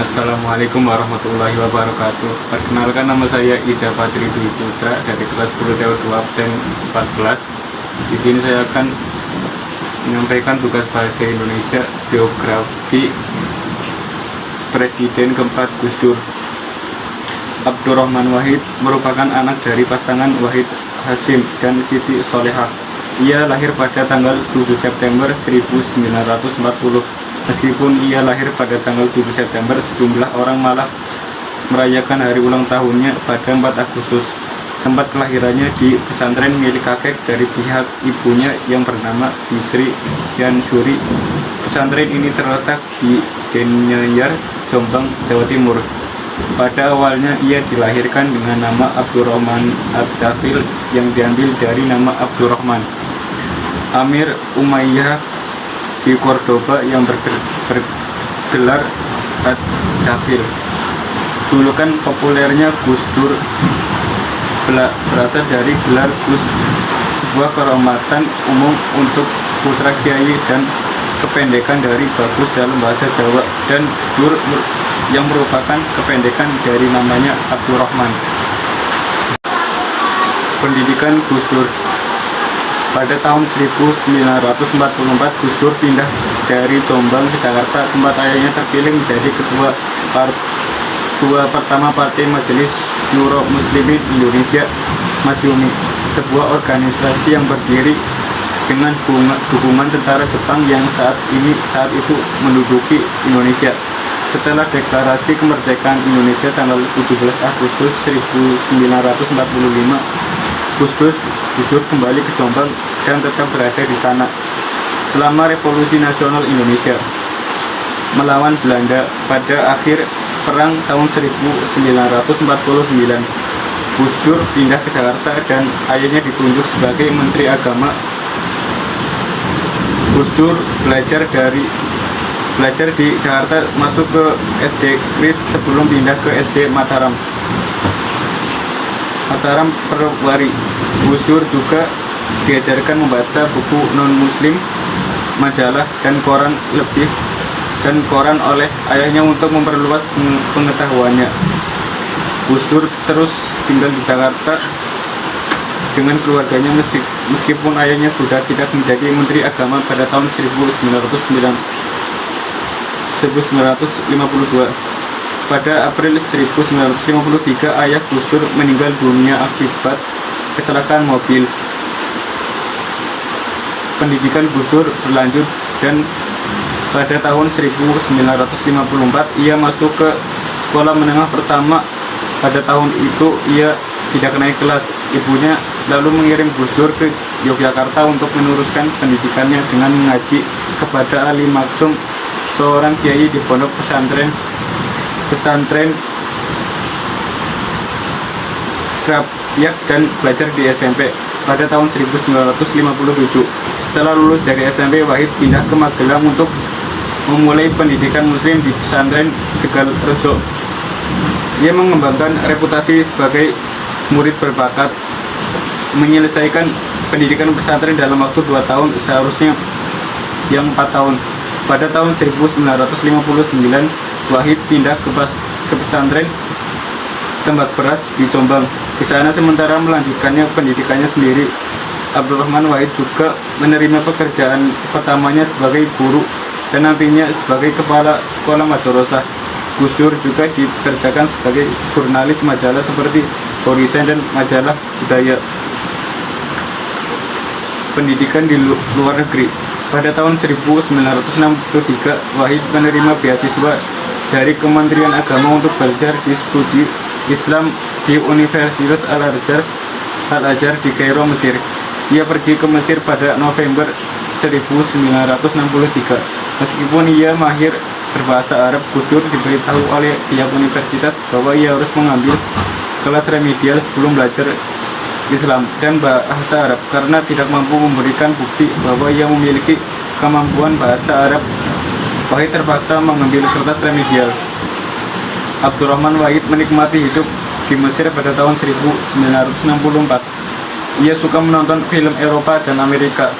Assalamualaikum warahmatullahi wabarakatuh. Perkenalkan, nama saya Iza Patri Dwi Putra dari kelas 10 TO2 absen 14. Di sini saya akan menyampaikan tugas bahasa Indonesia biografi Presiden keempat Gus Dur. Abdurrahman Wahid merupakan anak dari pasangan Wahid Hasyim dan Siti Solehah. Ia lahir pada tanggal 7 September 1940. Meskipun ia lahir pada tanggal 7 September, sejumlah orang malah merayakan hari ulang tahunnya pada 4 Agustus. Tempat kelahirannya di pesantren milik kakek dari pihak ibunya yang bernama Bisri Syansuri. Pesantren ini terletak di Denyayar, Jombang, Jawa Timur. Pada awalnya ia dilahirkan dengan nama Abdurrahman Ad-Dafil yang diambil dari nama Abdurrahman Amir Umayyah di Cordoba yang bergelar Ad-Dafil. Julukan populernya Gus Dur berasal dari gelar Gus, sebuah kehormatan umum untuk putra kiai dan kependekan dari bagus dalam bahasa Jawa, dan Dur yang merupakan kependekan dari namanya Abdurrahman. Pendidikan Gus Dur. Pada tahun 1944, Gus Dur pindah dari Jombang ke Jakarta, tempat ayahnya terpilih menjadi ketua pertama Partai Majelis Syuro Muslimin Indonesia Masyumi, sebuah organisasi yang berdiri dengan dukungan tentara Jepang yang saat itu menduduki Indonesia. Setelah deklarasi kemerdekaan Indonesia tanggal 17 Agustus 1945, Gus Dur kembali ke Jombang dan tetap berada di sana selama Revolusi Nasional Indonesia melawan Belanda. Pada akhir perang tahun 1949, Gus Dur pindah ke Jakarta dan ayahnya ditunjuk sebagai Menteri Agama. Gus Dur belajar di Jakarta, masuk ke SD Kris sebelum pindah ke SD Mataram Perwari. Gus Dur juga diajarkan membaca buku non-muslim, majalah, dan koran oleh ayahnya untuk memperluas pengetahuannya. Gus Dur terus tinggal di Jakarta dengan keluarganya meskipun ayahnya sudah tidak menjadi Menteri Agama pada tahun 1952. Pada April 1953, ayah Gus Dur meninggal dunia akibat kecelakaan mobil. Pendidikan Gus Dur berlanjut dan pada tahun 1954 ia masuk ke sekolah menengah pertama. Pada tahun itu ia tidak naik kelas. Ibunya lalu mengirim Gus Dur ke Yogyakarta untuk meneruskan pendidikannya dengan mengaji kepada Ali Maksum, seorang kiai di pondok pesantren Krapyak, dan belajar di SMP. Pada tahun 1957, setelah lulus dari SMP, Wahid pindah ke Magelang untuk memulai pendidikan muslim di pesantren Tegal Rejo. Ia mengembangkan reputasi sebagai murid berbakat, menyelesaikan pendidikan pesantren dalam waktu 2 tahun, seharusnya yang 4 tahun. Pada tahun 1959, Wahid pindah ke pesantren Tembak Beras di Jombang. Di sana sementara melanjutkannya pendidikannya sendiri. Abdurrahman Wahid juga menerima pekerjaan pertamanya sebagai guru dan nantinya sebagai kepala sekolah madrasah. Gus Dur juga dikerjakan sebagai jurnalis majalah seperti Horizon dan majalah Budaya. Pendidikan di luar negeri. Pada tahun 1963, Wahid menerima beasiswa dari Kementerian Agama untuk belajar di studi Islam di Universitas Al-Azhar di Kairo, Mesir. Ia pergi ke Mesir pada November 1963. Meskipun ia mahir berbahasa Arab, Gus Dur diberitahu oleh pihak universitas bahwa ia harus mengambil kelas remedial sebelum belajar Islam dan bahasa Arab karena tidak mampu memberikan bukti bahwa ia memiliki kemampuan bahasa Arab. Wahid terpaksa mengambil kertas remedial. Abdurrahman Wahid menikmati hidup di Mesir pada tahun 1964. Ia suka menonton film Eropa dan Amerika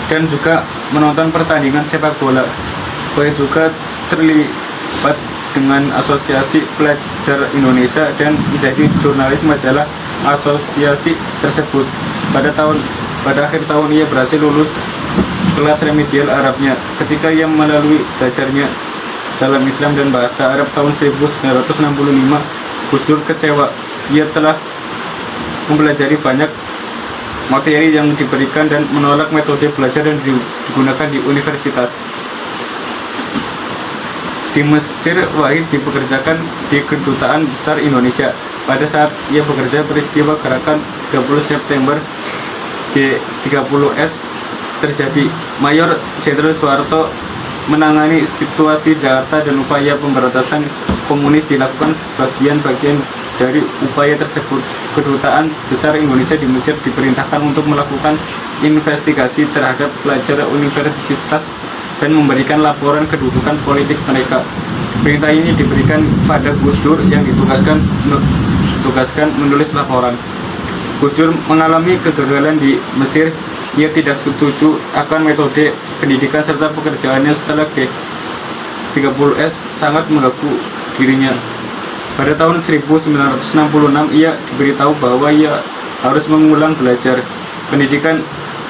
dan juga menonton pertandingan sepak bola. Wahid juga terlibat dengan Asosiasi Pelajar Indonesia dan menjadi jurnalis majalah asosiasi tersebut. Pada akhir tahun ia berhasil lulus kelas remedial Arabnya. Ketika ia melalui belajarnya dalam Islam dan bahasa Arab tahun 1965, Gus Dur kecewa. Ia telah mempelajari banyak materi yang diberikan dan menolak metode belajar yang digunakan di universitas. Di Mesir, Wahid dipekerjakan di Kedutaan Besar Indonesia. Pada saat ia bekerja, peristiwa gerakan 30 September G30S terjadi. Mayor Jenderal Soeharto menangani situasi Jakarta dan upaya pemberantasan komunis dilakukan sebagian-bagian dari upaya tersebut. Kedutaan Besar Indonesia di Mesir diperintahkan untuk melakukan investigasi terhadap pelajar universitas dan memberikan laporan kedudukan politik mereka. Perintah ini diberikan pada Gus Dur yang ditugaskan menulis laporan. Gus Dur mengalami kegagalan di Mesir. Ia tidak setuju akan metode pendidikan serta pekerjaannya setelah G30S sangat mengganggu dirinya. Pada tahun 1966 ia diberitahu bahwa ia harus mengulang belajar. Pendidikan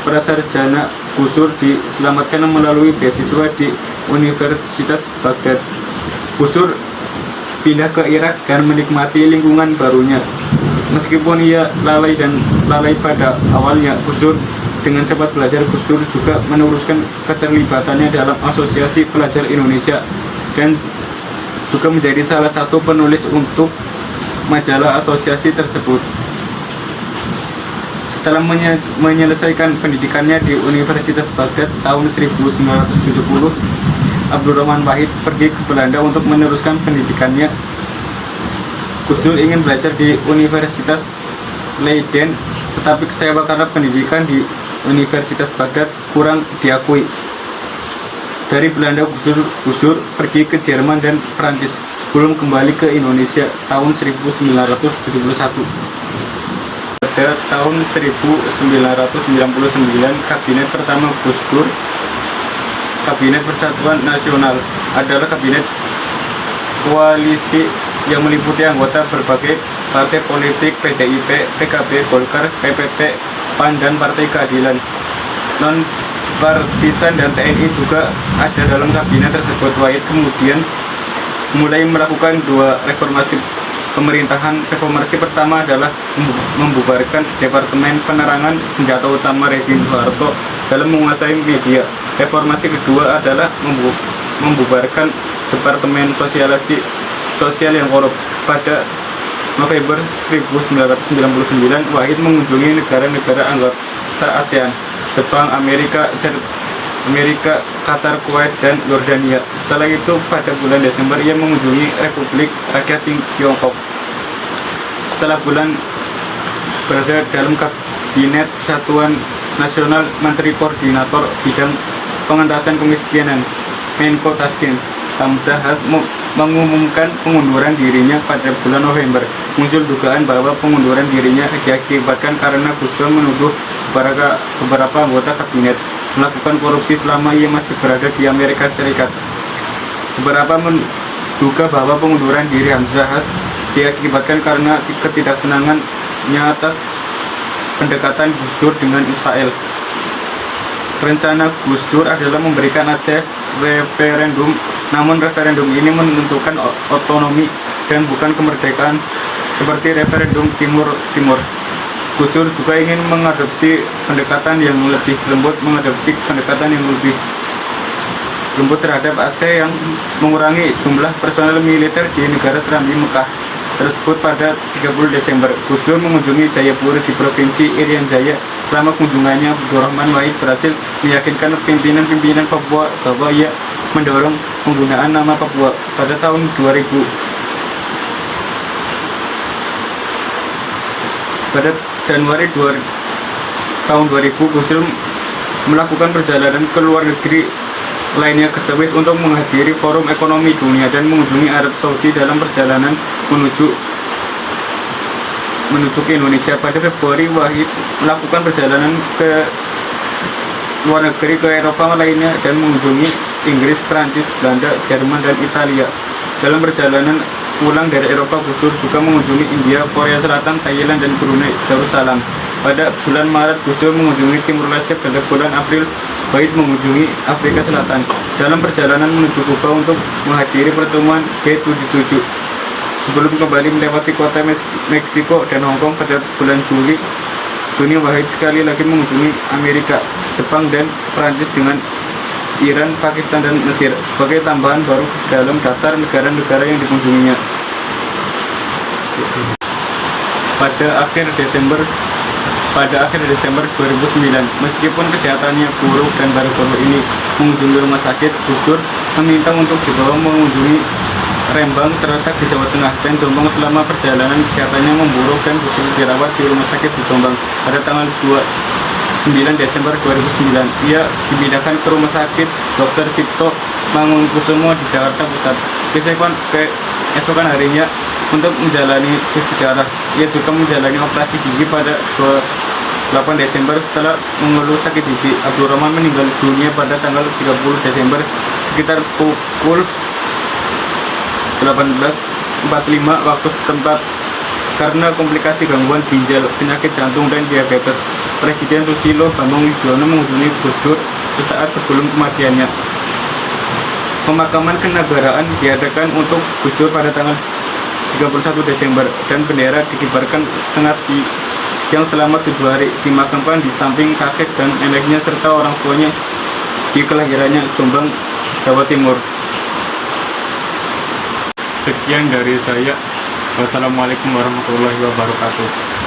prasarjana Gus Dur diselamatkan melalui beasiswa di Universitas Baghdad. Gus Dur pindah ke Irak dan menikmati lingkungan barunya. Meskipun ia lalai pada awalnya, Gus Dur dengan cepat belajar. Gus Dur juga meneruskan keterlibatannya dalam Asosiasi Pelajar Indonesia dan juga menjadi salah satu penulis untuk majalah asosiasi tersebut. Setelah menyelesaikan pendidikannya di Universitas Baghdad tahun 1970, Abdurrahman Wahid pergi ke Belanda untuk meneruskan pendidikannya. Gus Dur ingin belajar di Universitas Leiden, tetapi kecewa karena pendidikan di Universitas Baghdad kurang diakui. Dari Belanda, Gus Dur pergi ke Jerman dan Prancis sebelum kembali ke Indonesia tahun 1971. Pada tahun 1999, kabinet pertama Gus Dur, Kabinet Persatuan Nasional, adalah kabinet koalisi yang meliputi anggota berbagai partai politik, PDIP, PKB, Golkar, PPP, PAN, dan Partai Keadilan. Non-partisan dan TNI juga ada dalam kabinet tersebut. Wahid kemudian mulai melakukan dua reformasi pemerintahan. Reformasi pertama adalah membubarkan Departemen Penerangan Senjata Utama rezim Soeharto dalam menguasai media. Reformasi kedua adalah membubarkan Departemen Sosial yang korup. Pada November 1999, Wahid mengunjungi negara-negara anggota ASEAN, Jepang, Amerika, Qatar, Kuwait, dan Yordania. Setelah itu, pada bulan Desember, ia mengunjungi Republik Rakyat Tiongkok. Setelah bulan berada dalam Kabinet Persatuan Nasional, Menteri Koordinator Bidang Pengentasan Kemiskinan, Menko Taskin Hamzahas mengumumkan pengunduran dirinya pada bulan November. Muncul dugaan bahwa pengunduran dirinya diakibatkan karena Gus Dur menuduh beberapa anggota kabinet melakukan korupsi selama ia masih berada di Amerika Serikat. Beberapa menduga bahwa pengunduran diri Hamzahas diakibatkan karena ketidaksenangannya atas pendekatan Gus Dur dengan Israel. Rencana Gus Dur adalah memberikan Aceh referendum, namun referendum ini menentukan otonomi dan bukan kemerdekaan seperti referendum Timur. Gus Dur juga ingin mengadopsi pendekatan yang lebih lembut terhadap Aceh yang mengurangi jumlah personel militer di negara serambi Mekah tersebut. Pada 30 Desember, Gus Dur mengunjungi Jayapura di Provinsi Irian Jaya. Selama kunjungannya, Abdurrahman Wahid berhasil meyakinkan pimpinan Papua bahwa ia mendorong penggunaan nama Papua. Pada tahun 2000, pada Januari tahun 2000, Gus Dur melakukan perjalanan ke luar negeri lainnya ke Swiss untuk menghadiri Forum Ekonomi Dunia dan mengunjungi Arab Saudi dalam perjalanan menuju ke Indonesia. Pada Februari, Wahid melakukan perjalanan ke luar negeri ke Eropa lainnya dan mengunjungi Inggris, Prancis, Belanda, Jerman, dan Italia. Dalam perjalanan pulang dari Eropa, Gus Dur juga mengunjungi India, Korea Selatan, Thailand, dan Brunei Darussalam. Pada bulan Maret, Gus Dur mengunjungi Timur Leste. Pada bulan April, Wahid mengunjungi Afrika Selatan. Dalam perjalanan menuju Kuba untuk menghadiri pertemuan G77. Sebelum kembali melewati kota Meksiko dan Hong Kong pada bulan Juni, Wahid sekali lagi mengunjungi Amerika, Jepang, dan Prancis dengan Iran, Pakistan, dan Mesir sebagai tambahan baru dalam daftar negara-negara yang dikunjunginya. Pada akhir Desember 2009, meskipun kesehatannya buruk dan baru-baru ini mengunjungi rumah sakit, Gus Dur meminta untuk dibawa mengunjungi Rembang, terletak di Jawa Tengah, dan Jombang. Selama perjalanan kesehatannya memburuk dan Gus Dur dirawat di rumah sakit di Jombang. Pada tanggal 9 Desember 2009, ia dipindahkan ke rumah sakit Dr. Cipto Mangunkusumo di Jakarta Pusat. Keesokan harinya, untuk menjalani cuci darah, ia juga menjalani operasi gigi pada 28 Desember setelah mengeluh sakit gigi. Abdurrahman meninggal dunia pada tanggal 30 Desember sekitar pukul 18.45 waktu setempat karena komplikasi gangguan ginjal, penyakit jantung, dan diabetes. Presiden Susilo Bambang Yudhoyono mengunjungi Gus Dur sesaat sebelum kematiannya. Pemakaman kenegaraan diadakan untuk Gus Dur pada tanggal 31 Desember dan bendera dikibarkan setengah yang selama 7 hari. Dimakamkan di samping kakek dan neneknya serta orang tuanya di kelahirannya Jombang, Jawa Timur. Sekian dari saya. Wassalamualaikum warahmatullahi wabarakatuh.